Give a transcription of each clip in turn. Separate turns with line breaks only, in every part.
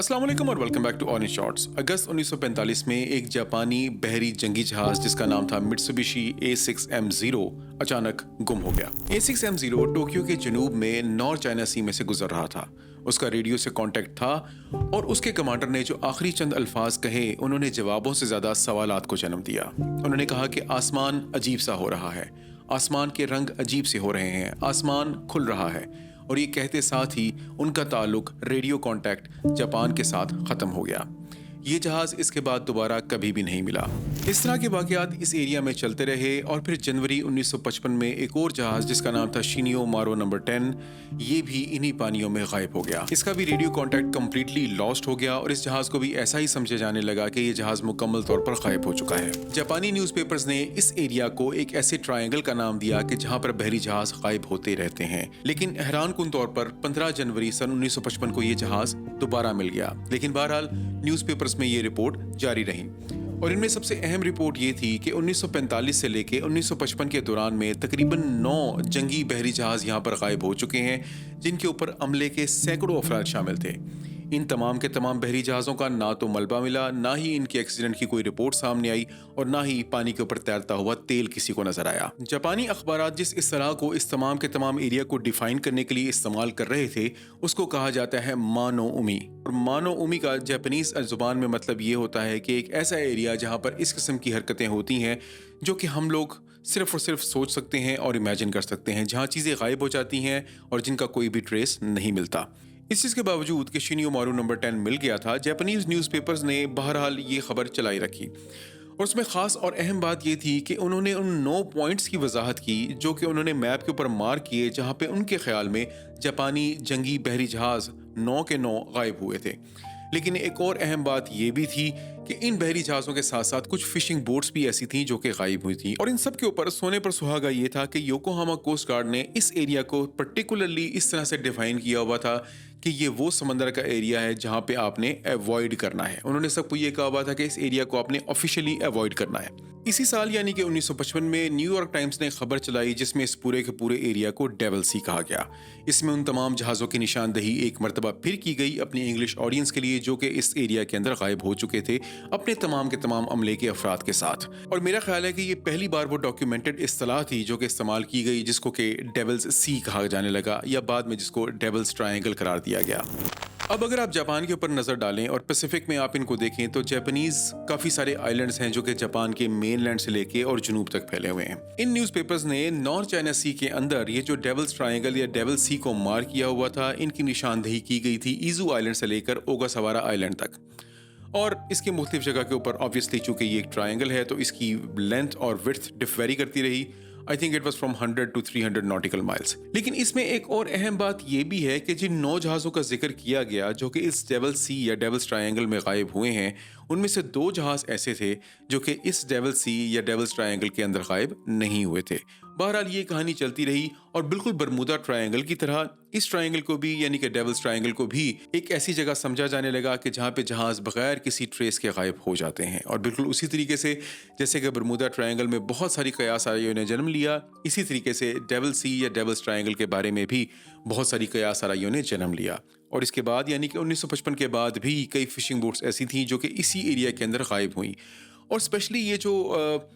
अस्सलाम वालेकुम और welcome back to on shorts. अगस्त 1945 में एक जापानी बहरी जंगी जहाज जिसका नाम था मित्सुबिशी A6M0 अचानक गुम हो गया। A6M0 टोक्यो के जनूब में नॉर्थ चाइना सी में से गुजर रहा था। उसका रेडियो से कांटेक्ट था और उसके कमांडर ने जो आखिरी चंद अल्फाज कहे उन्होंने जवाबों से ज्यादा सवालात को जन्म दिया। उन्होंने कहा कि आसमान अजीब सा हो रहा है, आसमान के रंग अजीब से हो रहे हैं, आसमान खुल रहा है। और ये कहते साथ ही उनका ताल्लुक रेडियो कांटेक्ट जापान के साथ ख़त्म हो गया। ये जहाज़ इसके बाद दोबारा कभी भी नहीं मिला। इस तरह के वाक़यात इस एरिया में चलते रहे और फिर जनवरी 1955 में एक और जहाज़ जिसका नाम था शिनियो मारो नंबर 10, ये भी इन्हीं पानियों में गायब हो गया। इसका भी रेडियो कांटेक्ट कम्प्लीटली लॉस्ट हो गया और इस जहाज़ को भी ऐसा ही समझा जाने लगा कि ये जहाज़ मुकम्मल तौर पर गायब हो चुका है। जापानी न्यूज़पेपर्स ने इस एरिया को एक ऐसे ट्रायंगल का नाम दिया कि जहाँ पर बहरी जहाज़ गायब होते रहते हैं। लेकिन हैरान कुन तौर पर 15 जनवरी सन 1955 को ये जहाज़ दोबारा मिल गया। लेकिन बहरहाल न्यूज़पेपर्स में ये रिपोर्ट जारी रही और इनमें सबसे अहम रिपोर्ट ये थी कि 1945 से लेके 1955 के दौरान में तकरीबन 9 जंगी बहरी जहाज यहाँ पर गायब हो चुके हैं, जिनके ऊपर अमले के सैकड़ों अफराद शामिल थे। इन तमाम के तमाम बहरी जहाज़ों का ना तो मलबा मिला, ना ही इनके एक्सीडेंट की कोई रिपोर्ट सामने आई और ना ही पानी के ऊपर तैरता हुआ तेल किसी को नजर आया। जापानी अखबारात जिस इस्तिलाह को इस तमाम के तमाम एरिया को डिफाइन करने के लिए इस्तेमाल कर रहे थे उसको कहा जाता है मानो उमी। और मानो उमी का जापानीज जुबान में मतलब ये होता है कि एक ऐसा एरिया जहाँ पर इस किस्म की हरकतें होती हैं जो कि हम लोग सिर्फ और सिर्फ सोच सकते हैं और इमेजिन कर सकते हैं, जहाँ चीज़ें गायब हो जाती हैं और जिनका कोई भी ट्रेस नहीं मिलता। इस चीज़ के बावजूद कि शिनियो मारू नंबर 10 मिल गया था, जापानीज न्यूज़पेपर्स ने बहरहाल ये खबर चलाई रखी और उसमें ख़ास और अहम बात ये थी कि उन्होंने उन 9 पॉइंट्स की वजाहत की जो कि उन्होंने मैप के ऊपर मार्क किए, जहाँ पे उनके ख्याल में जापानी जंगी बहरी जहाज़ 9 के 9 गायब हुए थे। लेकिन एक और अहम बात ये भी थी कि इन बहरी जहाज़ों के साथ साथ कुछ फिशिंग बोट्स भी ऐसी थीं जो कि गायब हुई थी। और इन सब के ऊपर सोने पर सुहागा ये था कि योकोहामा कोस्ट गार्ड ने इस एरिया को पर्टिकुलरली इस तरह से डिफाइन किया हुआ था कि ये वो समंदर का एरिया है जहाँ पे आपने अवॉइड करना है। उन्होंने सबको ये कहा हुआ था कि इस एरिया को आपने ऑफिशियली अवॉइड करना है। इसी साल यानी कि 1955 में न्यूयॉर्क टाइम्स ने खबर चलाई जिसमें इस पूरे के पूरे एरिया को डेविल सी कहा गया। इसमें उन तमाम जहाज़ों की निशानदही एक मरतबा फिर की गई अपनी इंग्लिश ऑडियंस के लिए जो कि इस एरिया के अंदर गायब हो चुके थे अपने तमाम के तमाम अमले के अफराद के साथ। और मेरा ख्याल है कि ये पहली बार वो डॉक्यूमेंटेड इस्तिलाह थी जो कि इस्तेमाल की गई जिसको कि डेविल्स सी कहा जाने लगा या बाद में जिसको डेविल्स ट्रायंगल करार दिया गया। अब अगर आप जापान के ऊपर नज़र डालें और पैसिफिक में आप इनको देखें तो जापानीज काफ़ी सारे आइलैंड्स हैं जो कि जापान के मेनलैंड से लेके और जुनूब तक फैले हुए हैं। इन न्यूज़पेपर्स ने नॉर्थ चाइना सी के अंदर ये जो डेविल्स ट्रायंगल या डेविल सी को मार्क किया हुआ था, इनकी निशानदही की गई थी ईजू आइलैंड से लेकर ओगासावारा आइलैंड तक। और इसकी मुख्तलिफ जगह के ऊपर ऑब्वियसली चूंकि ये एक ट्रायंगल है तो इसकी लेंथ और विड्थ वेरी करती रही। I think it was from 100 to 300 nautical miles. लेकिन इसमें एक और अहम बात ये भी है कि जिन 9 जहाज़ों का जिक्र किया गया जो कि इस डेविल सी या डेविल्स ट्रायंगल में गायब हुए हैं, उनमें से 2 जहाज़ ऐसे थे जो कि इस डेविल सी या डेविल्स ट्रायंगल के अंदर गायब नहीं हुए थे। बहरहाल ये कहानी चलती रही और बिल्कुल बरमूदा ट्रायंगल की तरह इस ट्रायंगल को भी यानी कि डेविल्स ट्रायंगल को भी एक ऐसी जगह समझा जाने लगा कि जहाँ पे जहाज़ बगैर किसी ट्रेस के गायब हो जाते हैं। और बिल्कुल उसी तरीके से जैसे कि बरमूदा ट्रायंगल में बहुत सारी कयास आराइयों ने जन्म लिया, इसी तरीके से डेविल सी या डेविल्स ट्रायंगल के बारे में भी बहुत सारी कयास आराइयों ने जन्म लिया। और इसके बाद यानी कि 1955 के बाद भी कई फिशिंग बोट्स ऐसी थीं जो कि इसी एरिया के अंदर गायब हुई। और स्पेशली ये जो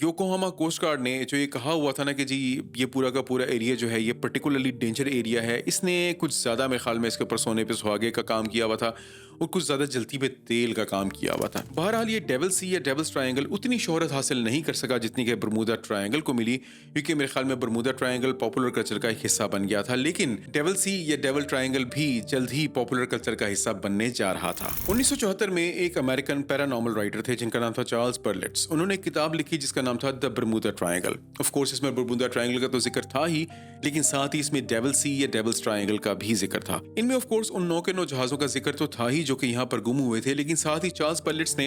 योकोहामा कोस्ट गार्ड ने जो ये कहा हुआ था ना कि जी ये पूरा का पूरा एरिया जो है ये पर्टिकुलरली डेंजर एरिया है, इसने कुछ ज़्यादा मेरे ख्याल में इसके ऊपर सोने पे सुहागे का काम किया हुआ था और कुछ ज़्यादा जल्दी पे तेल का काम किया हुआ था। बहरहाल ये डेविल सी या डेविल्स ट्रायंगल उतनी शोहरत हासिल नहीं कर सका जितनी कि बरमूदा ट्रायंगल को मिली, क्योंकि मेरे ख्याल में बरमूदा ट्रायंगल पॉपुलर कल्चर का एक हिस्सा बन गया था। लेकिन डेविल सी या डेविल ट्रायंगल भी जल्द ही पॉपुलर कल्चर का हिस्सा बनने जा रहा था। 1974 में एक अमेरिकन पैरानॉर्मल राइटर थे जिनका नाम था चार्ल्स पर्लेट्स। उन्होंने एक किताब लिखी जिसका नाम था the Bermuda triangle. Of course इसमें बरमूदा ट्रायंगल का तो जिक्र था ही, लेकिन साथ ही इसमें डेविल सी या डेविल्स ट्रायंगल का भी जिक्र था। इनमें ऑफ कोर्स उन 9 के 9 जहाज़ों का जिक्र तो था ही जो कि यहाँ पर गुम हुए थे, लेकिन साथ ही चार्ल्स पर्लेट्स ने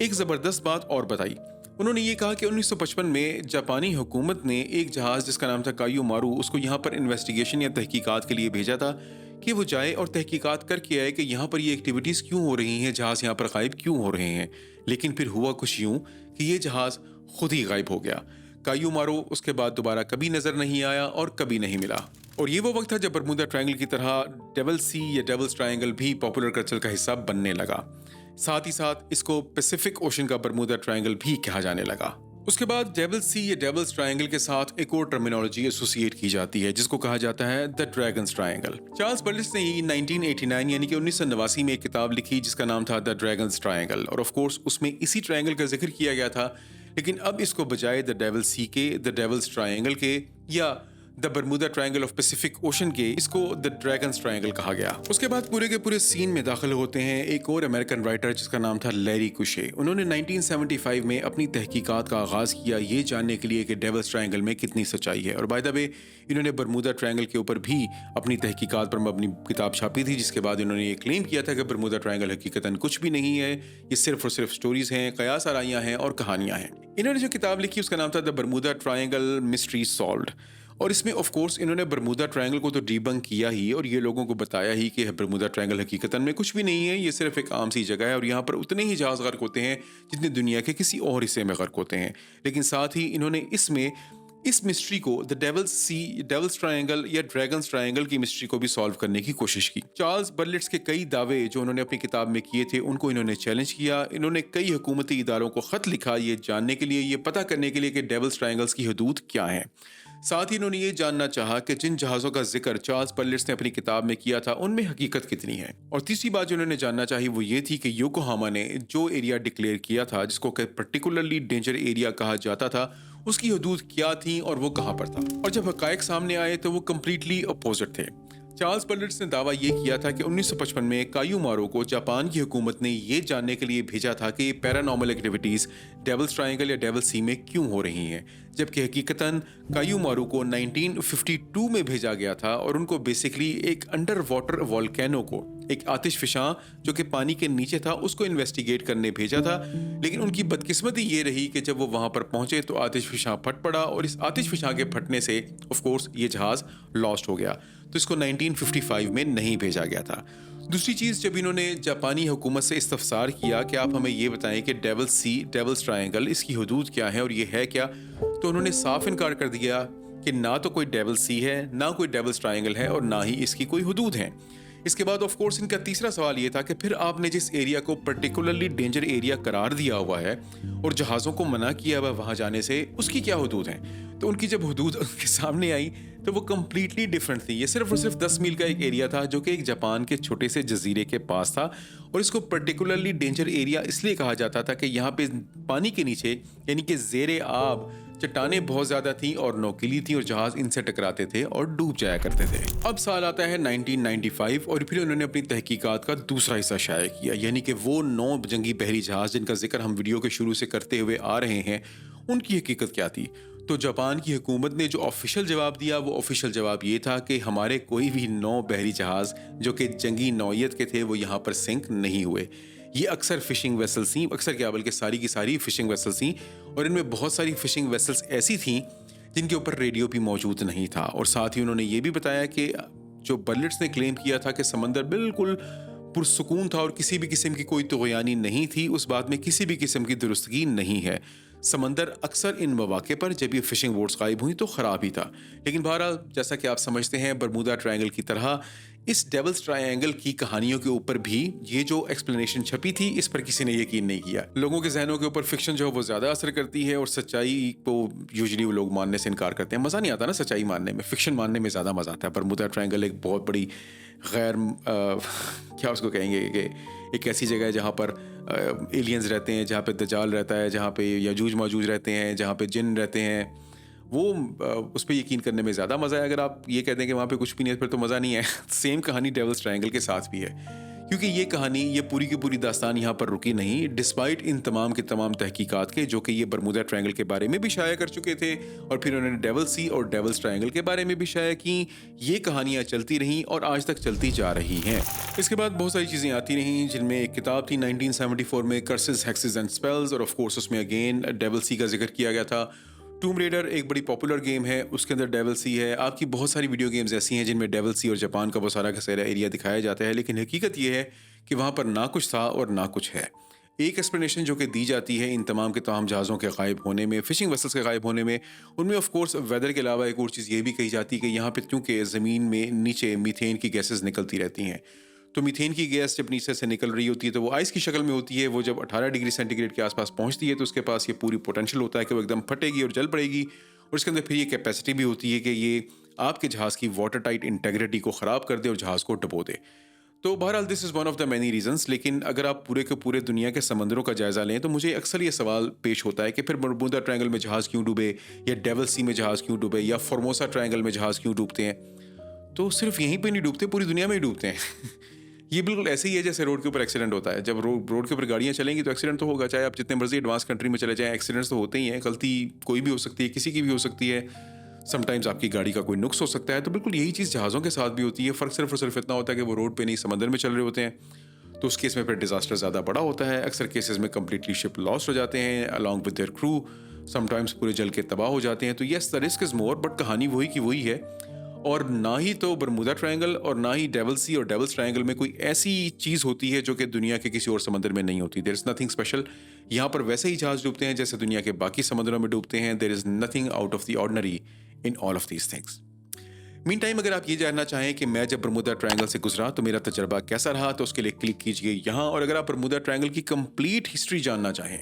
एक ज़बरदस्त बात और बताई। उन्होंने ये कहा कि 1955 में जापानी हुकूमत ने एक जहाज़ जिसका नाम था कायो मारू उसको यहाँ पर इन्वेस्टिगेशन या तहकीकात के लिए भेजा था कि वो जाए और तहकीकात करके आए कि यहाँ पर ये एक्टिविटीज़ क्यों हो रही हैं, जहाज़ यहाँ पर गायब क्यों हो रहे हैं। लेकिन फिर हुआ कुछ यूँ कि ये जहाज़ खुद ही गायब हो गया। कायो मारू उसके बाद दोबारा कभी नज़र नहीं आया और कभी नहीं मिला। और ये वो वक्त था जब बरमूदा ट्रायंगल की तरह डेविल सी या डेविल्स ट्रायंगल भी पॉपुलर कल्चर का हिस्सा बनने लगा। साथ ही साथ इसको पैसिफिक ओशन का बरमूदा ट्रायंगल भी कहा जाने लगा। उसके बाद डेविल सी या डेविल्स ट्रायंगल के साथ एक और टर्मिनोलॉजी एसोसिएट की जाती है जिसको कहा जाता है द ड्रैगन्स ट्रायंगल। चार्ल्स बर्लिट्स ने ही 1989 यानी कि 1989 में एक किताब लिखी जिसका नाम था द ड्रैगन्स ट्रायंगल, और ऑफ कोर्स उसमें इसी ट्रायंगल का जिक्र किया गया था, लेकिन अब इसको बजाय द डेविल सी के, द डेविल्स ट्रायंगल के या the Bermuda triangle of Pacific ocean के, इसको द ड्रैगन्स ट्रायंगल कहा गया। उसके बाद पूरे के पूरे सीन में दाखिल होते हैं एक और अमेरिकन राइटर जिसका नाम था लैरी कुशे। उन्होंने 1975 में अपनी तहकीकात का आगाज किया ये जानने के लिए कि डेविल्स ट्रायंगल में कितनी सच्चाई है, और बाय द वे इन्होंने बरमूदा ट्रायंगल के ऊपर भी अपनी तहकीकात पर अपनी किताब छापी थी, जिसके बाद इन्होंने ये क्लेम किया था कि बरमूदा ट्रायंगल हकीकतन कुछ भी नहीं है, ये सिर्फ और सिर्फ स्टोरीज हैं, कयास आराइयां हैं और कहानियां हैं। इन्होंने जो किताब लिखी उसका नाम था the Bermuda triangle mystery solved, और इसमें ऑफ कोर्स इन्होंने बरमूदा ट्रायंगल को तो डीबंक किया ही और ये लोगों को बताया ही कि बरमूदा ट्रायंगल हकीकतन में कुछ भी नहीं है, ये सिर्फ एक आम सी जगह है और यहाँ पर उतने ही जहाज गर्क होते हैं जितने दुनिया के किसी और हिस्से में गर्क होते हैं। लेकिन साथ ही इन्होंने इसमें इस मिस्ट्री को द डेविल्स ट्रायंगल या ड्रैगन्स ट्रायंगल की मिस्ट्री को भी सॉल्व करने की कोशिश की। चार्ल्स बर्लिट्स के कई दावे जो उन्होंने अपनी किताब में किए थे उनको इन्होंने चैलेंज किया। इन्होंने कई हुकूमती इदारों को खत लिखा ये जानने के लिए, ये पता करने के लिए कि डेविल्स ट्रायंगल्स की हदूद क्या हैं। साथ ही इन्होंने ये जानना चाहा कि जिन जहाज़ों का जिक्र चार्ल्स बर्लिट्स ने अपनी किताब में किया था उनमें हकीकत कितनी है। और तीसरी बात जो उन्होंने जानना चाही वो ये थी कि योकोहामा ने जो एरिया डिक्लेयर किया था जिसको पर्टिकुलरली डेंजर एरिया कहा जाता था उसकी हदूद क्या थी और वो कहाँ पर था। और जब हकायक सामने आए तो वो कम्प्लीटली अपोजिट थे। चार्ल्स बर्लिट्स ने दावा ये किया था कि 1955 में कायू मारो को जापान की हुकूमत ने ये जानने के लिए भेजा था कि पैरानॉर्मल एक्टिविटीज़ डेविल्स ट्रायंगल या डेविल सी में क्यों हो रही हैं, जबकि हकीकतन कायू मारो को 1952 में भेजा गया था और उनको बेसिकली एक अंडर वाटर वॉल्केनो को, एक आतिश फिशां जो कि पानी के नीचे था, उसको इन्वेस्टिगेट करने भेजा था। लेकिन उनकी बदकिस्मती ये रही कि जब वो वहाँ पर पहुँचे तो आतिश फिशां फट पड़ा और इस आतिश फिशां के फटने से ऑफ कोर्स ये जहाज़ लॉस्ट हो गया, तो इसको 1955 में नहीं भेजा गया था। दूसरी चीज़, जब इन्होंने जापानी हुकूमत से इस्तफसार किया कि आप हमें ये बताएं कि डेविल्स ट्रायंगल इसकी हदूद क्या है और ये है क्या, तो उन्होंने साफ इनकार कर दिया कि ना तो कोई डेविल सी है, ना कोई डेविल्स ट्रायंगल है और ना ही इसकी कोई हदूद है। इसके बाद ऑफ कोर्स इनका तीसरा सवाल ये था कि फिर आपने जिस एरिया को पर्टिकुलरली डेंजर एरिया करार दिया हुआ है और जहाज़ों को मना किया हुआ वहाँ जाने से, उसकी क्या हदूद है। तो उनकी जब हदूद उनके सामने आई तो वो कम्प्लीटली डिफरेंट थी। ये सिर्फ और सिर्फ 10 मील का एक एरिया था जो कि एक जापान के छोटे से जजीरे के पास था, और इसको पर्टिकुलरली डेंजर एरिया इसलिए कहा जाता था कि यहाँ पे पानी के नीचे यानी कि ज़ेरे आब चट्टानें बहुत ज़्यादा थी और नोकीली थी और जहाज़ इनसे टकराते थे और डूब जाया करते थे। अब साल आता है 1995 और फिर उन्होंने अपनी तहकीकात का दूसरा हिस्सा शाया किया, यानी कि वो 9 जंगी बहरी जहाज़ जिनका जिक्र हम वीडियो के शुरू से करते हुए आ रहे हैं उनकी हकीकत क्या थी। तो जापान की हुकूमत ने जो ऑफिशियल जवाब दिया वो ऑफिशियल जवाब ये था कि हमारे कोई भी 9 बहरी जहाज़ जो कि जंगी नौयत के थे वो यहाँ पर सिंक नहीं हुए। ये अक्सर फिशिंग वेसल्स थी, अक्सर क्या बल्कि सारी की सारी फिशिंग वेसल्स थी, और इनमें बहुत सारी फिशिंग वेसल्स ऐसी थीं जिनके ऊपर रेडियो भी मौजूद नहीं था। और साथ ही उन्होंने ये भी बताया कि जो बर्लिट्स ने क्लेम किया था कि समंदर बिल्कुल पुरसुकून था और किसी भी किस्म की कोई तुग़यानी नहीं थी, उस बात में किसी भी किस्म की दुरुस्तगी नहीं है। समंदर अक्सर इन मौके पर जब ये फिशिंग बोट्स गायब हुई तो ख़राब ही था। लेकिन बहरहाल जैसा कि आप समझते हैं बरमूदा ट्रायंगल की तरह इस डेविल्स ट्रायंगल की कहानियों के ऊपर भी ये जो एक्सप्लेनेशन छपी थी इस पर किसी ने यकीन नहीं किया। लोगों के जहनों के ऊपर फिक्शन जो है वो ज़्यादा असर करती है और सच्चाई को यूजुअली वो लोग मानने से इनकार करते हैं। मज़ा नहीं आता ना सच्चाई मानने में, फिक्शन मानने में ज़्यादा मज़ा आता है। बरमूदा ट्रायंगल एक बहुत बड़ी गैर क्या उसको कहेंगे कि एक ऐसी जगह है जहाँ पर एलियंस रहते हैं, जहाँ पे दजाल रहता है, जहाँ पे यजूज माजूज रहते हैं, जहाँ पे जिन रहते हैं, वो उस पर यकीन करने में ज़्यादा मज़ा है। अगर आप ये कहते हैं कि वहाँ पे कुछ भी नहीं है फिर तो मज़ा नहीं है। सेम कहानी डेविल्स ट्रायंगल के साथ भी है, क्योंकि ये कहानी, ये पूरी की पूरी दास्तान यहाँ पर रुकी नहीं, डिस्पाइट इन तमाम के तमाम तहकीकात के जो कि ये बरमूदा ट्रायंगल के बारे में भी शाया कर चुके थे और फिर उन्होंने डेविल सी और डेविल्स ट्रायंगल के बारे में भी शाया की। ये कहानियाँ चलती रहीं और आज तक चलती जा रही हैं। इसके बाद बहुत सारी चीज़ें आती रहीं, जिनमें एक किताब थी 1974 में, कर्सेस हेक्सेस एंड स्पेल्स, और ऑफ कोर्स उसमें अगेन डेविल सी का जिक्र किया गया था। टूम रेडर एक बड़ी पॉपुलर गेम है, उसके अंदर डेविल सी है। आपकी बहुत सारी वीडियो गेम्स ऐसी हैं जिनमें डेविल सी और जापान का वो सारा का सारा एरिया दिखाया जाता है, लेकिन हकीकत ये है कि वहाँ पर ना कुछ था और ना कुछ है। ایک ایکسپلینیشن جو کہ دی جاتی ہے ان تمام کے تمام جہازوں کے غائب ہونے میں، فشنگ ویسلس کے غائب ہونے میں، ان میں آف کورس ویدر کے علاوہ ایک اور چیز یہ بھی کہی جاتی ہے کہ یہاں پہ کیونکہ زمین میں نیچے میتھین کی گیسز نکلتی رہتی ہیں، تو میتھین کی گیس جب نیچے سے نکل رہی ہوتی ہے تو وہ آئس کی شکل میں ہوتی ہے. وہ جب 18 ڈگری سینٹی گریڈ کے آس پاس پہنچتی ہے تو اس کے پاس یہ پوری پوٹینشیل ہوتا ہے کہ وہ ایک دم پھٹے گی اور جل پڑے گی، اور اس کے اندر پھر یہ کیپیسٹی بھی ہوتی ہے کہ یہ آپ کے جہاز کی واٹر ٹائٹ انٹیگریٹی کو خراب کر دے اور جہاز کو ڈبو دے. تو بہرحال this is one of the many reasons. لیکن اگر آپ پورے کے پورے دنیا کے سمندروں کا جائزہ لیں تو مجھے اکثر یہ سوال پیش ہوتا ہے کہ پھر برمودا ٹرائنگل میں جہاز کیوں ڈوبے، یا ڈیول سی میں جہاز کیوں ڈوبے، یا فارموسا ٹرائنگل میں جہاز کیوں ڈوبتے ہیں. تو صرف یہیں پہ نہیں ڈوبتے، پوری دنیا میں ہی ڈوبتے ہیں. یہ بالکل ایسے ہی ہے جیسے روڈ کے اوپر ایکسیڈنٹ ہوتا ہے. جب روڈ کے اوپر گاڑیاں چلیں گی تو ایکسیڈنٹ تو ہوگا، چاہے آپ جتنے مرضی ایڈوانس کنٹری میں چلے جائیں، ایکسیڈنٹس تو ہوتے ہی ہیں. غلطی کوئی بھی ہو سکتی ہے، کسی کی بھی ہو سکتی ہے. سم ٹائمز آپ کی گاڑی کا کوئی نقص ہو سکتا ہے. تو بالکل یہی چیز جہازوں کے ساتھ بھی ہوتی ہے. فرق صرف اور صرف اتنا ہوتا ہے کہ وہ روڈ پہ نہیں سمندر میں چل رہے ہوتے ہیں، تو اس کیس میں پھر ڈیزاسٹر زیادہ بڑا ہوتا ہے. اکثر کیسز میں کمپلیٹلی شپ لاس ہو جاتے ہیں along with their crew. Some times پورے جل کے تباہ ہو جاتے ہیں. تو یس the risk is more, but کہانی وہی کی وہی ہے. اور نہ ہی تو برمودا ٹرائنگل اور نہ ہی ڈیول سی اور ڈیولس ٹرائنگل میں کوئی ایسی چیز ہوتی ہے جو کہ دنیا کے کسی اور سمندر میں نہیں ہوتی. دیر از نتھنگ اسپیشل. یہاں پر ویسے ہی جہاز ڈوبتے ہیں جیسے دنیا کے باقی سمندروں میں ڈوبتے ہیں. There is nothing out of the ordinary in all of these things. Meantime اگر آپ یہ جاننا چاہیں کہ میں جب برمودا ٹرائنگل سے گزرا تو میرا تجربہ کیسا رہا تو اس کے لیے کلک کیجیے یہاں. اور اگر آپ برمودا ٹرائنگل کی کمپلیٹ ہسٹری جاننا چاہیں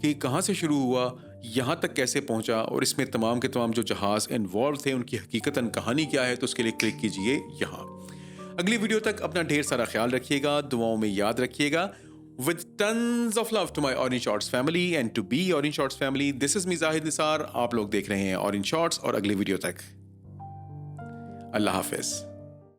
کہ کہاں سے شروع ہوا، یہاں تک کیسے پہنچا، اور اس میں تمام کے تمام جو جہاز انوالو تھے ان کی حقیقتاً کہانی کیا ہے، تو اس کے لیے کلک کیجیے یہاں. اگلی ویڈیو تک اپنا ڈھیر سارا خیال رکھیے گا، دعاؤں میں یاد رکھیے گا. With tons of love to my Orange Shorts family and to be Orange Shorts family, this is me زاہد نثار. آپ لوگ دیکھ رہے ہیں Orange Shorts، اور اگلی ویڈیو تک اللہ حافظ.